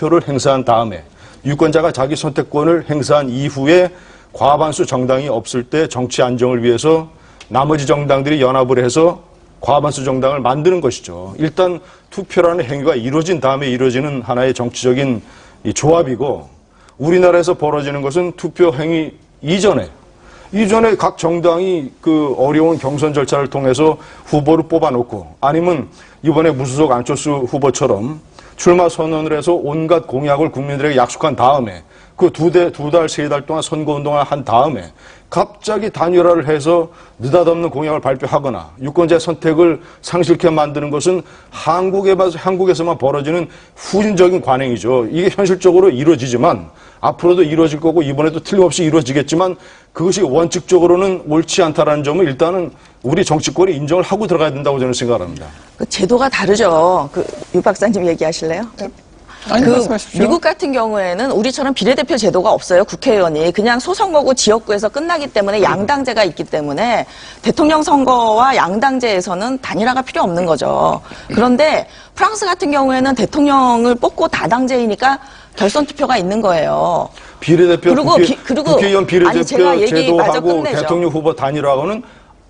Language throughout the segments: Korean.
투표를 행사한 다음에 유권자가 자기 선택권을 행사한 이후에 과반수 정당이 없을 때 정치 안정을 위해서 나머지 정당들이 연합을 해서 과반수 정당을 만드는 것이죠. 일단 투표라는 행위가 이루어진 다음에 이루어지는 하나의 정치적인 이 조합이고 우리나라에서 벌어지는 것은 투표 행위 이전에 각 정당이 그 어려운 경선 절차를 통해서 후보를 뽑아놓고 아니면 이번에 무소속 안철수 후보처럼 출마 선언을 해서 온갖 공약을 국민들에게 약속한 다음에 그 두 달, 세 달 동안 선거운동을 한 다음에 갑자기 단일화를 해서 느닷없는 공약을 발표하거나 유권자의 선택을 상실케 만드는 것은 한국에서만 벌어지는 후진적인 관행이죠. 이게 현실적으로 이루어지지만 앞으로도 이루어질 거고 이번에도 틀림없이 이루어지겠지만 그것이 원칙적으로는 옳지 않다라는 점을 일단은 우리 정치권이 인정을 하고 들어가야 된다고 저는 생각합니다. 그 제도가 다르죠. 유 박사님 얘기하실래요? 아니, 말씀하십시오. 미국 같은 경우에는 우리처럼 비례대표 제도가 없어요. 국회의원이 그냥 소선거구 지역구에서 끝나기 때문에 양당제가 있기 때문에 대통령 선거와 양당제에서는 단일화가 필요 없는 거죠. 그런데 프랑스 같은 경우에는 대통령을 뽑고 다당제이니까 결선 투표가 있는 거예요. 비례대표 국회의원 비례대표 제도하고 끝내죠. 대통령 후보 단일화하고는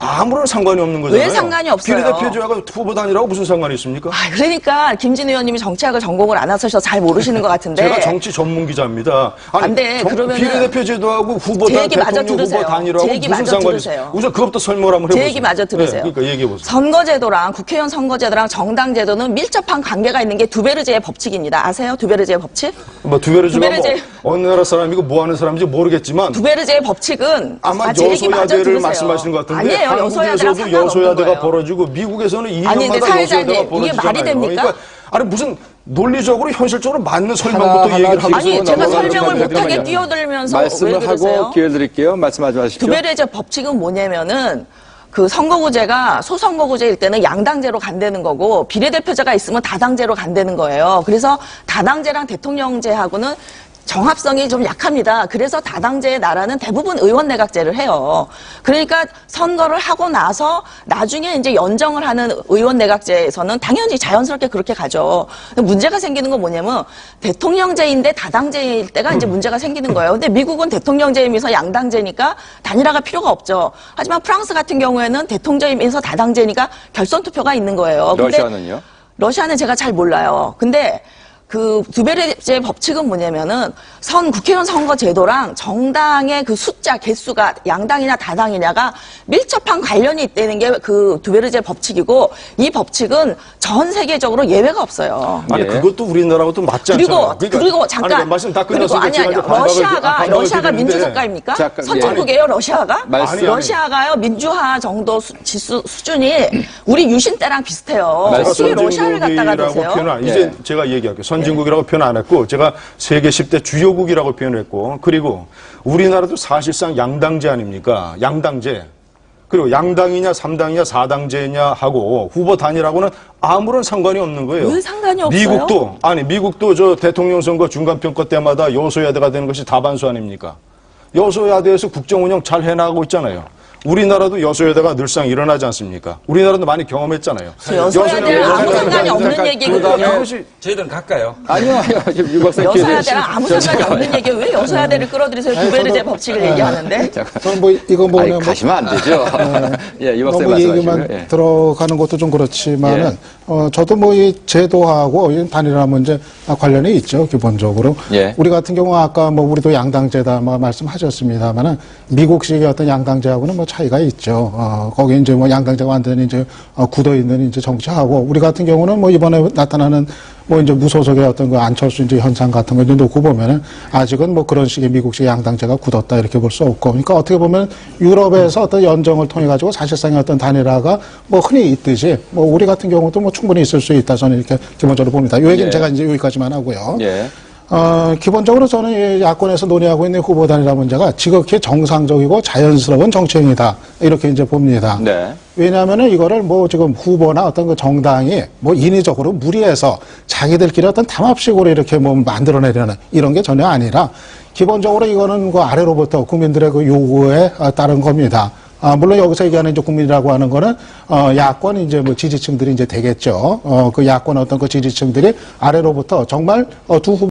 아무런 상관이 없는 거잖아요. 왜 상관이 없어요? 비례대표제하고 후보 단일화하고 무슨 상관이 있습니까? 그러니까 김진 의원님이 정치학을 전공을 안 하셔서 잘 모르시는 것 같은데. 제가 정치 전문 기자입니다. 안 돼. 그러면 비례대표제도하고 대통령 후보 단일화하고 무슨 상관이 있어요? 우선 그것부터 설명을 한번 해보세요. 제 얘기 마저 들으세요. 네, 그러니까 얘기해보세요. 선거제도랑 국회의원 선거제도랑 정당제도는 밀접한 관계가 있는 게 두베르제의 법칙입니다. 아세요? 두베르제의 법칙? 두베르제가 어느 나라 사람이고 뭐 하는 사람인지 모르겠지만 두베르제의 법칙은 아마 여소야대를 말씀하시는 것 같은데 아니에요. 한국에서도 여소야대가 벌어지고 미국에서는 2년마다 여소야대가 벌어지잖아요. 이게 말이 됩니까? 그러니까 무슨 논리적으로 현실적으로 맞는 설명부터 얘기를 하고 아니 제가 설명을 못하게 뛰어들면서 말씀을 하고 기회 드릴게요. 말씀하지 마십시오. 두베르제 법칙은 뭐냐면은 그 선거구제가 소선거구제일 때는 양당제로 간다는 거고 비례대표제가 있으면 다당제로 간다는 거예요. 그래서 다당제랑 대통령제하고는 정합성이 좀 약합니다. 그래서 다당제의 나라는 대부분 의원내각제를 해요. 그러니까 선거를 하고 나서 나중에 이제 연정을 하는 의원내각제에서는 당연히 자연스럽게 그렇게 가죠. 문제가 생기는 건 뭐냐면 대통령제인데 다당제일 때가 이제 문제가 생기는 거예요. 근데 미국은 대통령제이면서 양당제니까 단일화가 필요가 없죠. 하지만 프랑스 같은 경우에는 대통령제이면서 다당제니까 결선 투표가 있는 거예요. 러시아는요? 러시아는 제가 잘 몰라요. 근데 그 두베르제 법칙은 뭐냐면은 국회의원 선거 제도랑 정당의 그 숫자 개수가 양당이나 다당이냐가 밀접한 관련이 있다는 게 그 두베르제 법칙이고 이 법칙은 전 세계적으로 예외가 없어요. 아니 그것도 우리나라하고 또 맞지 않잖아요. 그리고 잠깐 말씀 다 끝났으니까 러시아가 민주국가입니까? 선진국이에요 러시아가? 러시아가요 민주화 정도 지수 수준이 우리 유신 때랑 비슷해요. 어떻게 러시아를 갖다가 대세요? 이제 제가 얘기할게요. 선진국이라고 표현 안 했고 제가 세계 10대 주요국이라고 표현했고 그리고 우리나라도 사실상 양당제 아닙니까? 양당제. 그리고 양당이냐 3당이냐 4당제냐 하고 후보 단일하고는 아무런 상관이 없는 거예요. 왜 상관이 없어요? 미국도 저 대통령 선거 중간평가 때마다 여소야대가 되는 것이 다반수 아닙니까? 여소야대에서 국정 운영 잘 해나가고 있잖아요. 우리나라도 여소야대가 늘상 일어나지 않습니까? 우리나라도 많이 경험했잖아요. 여소야대랑 아무 상관이 없는 얘기거든요. 저희들은 갈까요? 아니요. 여소야대랑 아무 상관이 없는 얘기예요. 왜 여소야대를 끌어들이세요? 두베르제 법칙을 얘기하는데. 가시면 안 되죠. 예, 이 박사님 뭐 얘기만 들어가는 것도 좀 그렇지만은 저도 뭐 이 제도하고 이 단일화 문제 관련이 있죠. 기본적으로. 우리 같은 경우 아까 뭐 우리도 양당제다 말씀하셨습니다만은 미국식의 어떤 양당제하고는 뭐 차이가 있죠. 거기 이제 뭐 양당제가 완전히 이제 굳어 있는 이제 정치하고 우리 같은 경우는 뭐 이번에 나타나는 뭐 이제 무소속의 어떤 그 안철수 이제 현상 같은 거 이제 놓고 보면은 아직은 뭐 그런 식의 미국식 양당제가 굳었다 이렇게 볼 수 없고 그러니까 어떻게 보면 유럽에서 어떤 연정을 통해 가지고 사실상의 어떤 단일화가 뭐 흔히 있듯이 뭐 우리 같은 경우도 뭐 충분히 있을 수 있다 저는 이렇게 기본적으로 봅니다. 이 얘기는 제가 이제 여기까지만 하고요. 기본적으로 저는 이 야권에서 논의하고 있는 후보 단일화 문제가 지극히 정상적이고 자연스러운 정치행위다. 이렇게 이제 봅니다. 왜냐하면은 이거를 뭐 지금 후보나 어떤 그 정당이 뭐 인위적으로 무리해서 자기들끼리 어떤 담합식으로 이렇게 뭐 만들어내려는 이런 게 전혀 아니라 기본적으로 이거는 그 아래로부터 국민들의 그 요구에 따른 겁니다. 물론 여기서 얘기하는 이제 국민이라고 하는 거는, 야권 이제 뭐 지지층들이 이제 되겠죠. 그 야권 어떤 그 지지층들이 아래로부터 정말 두 후보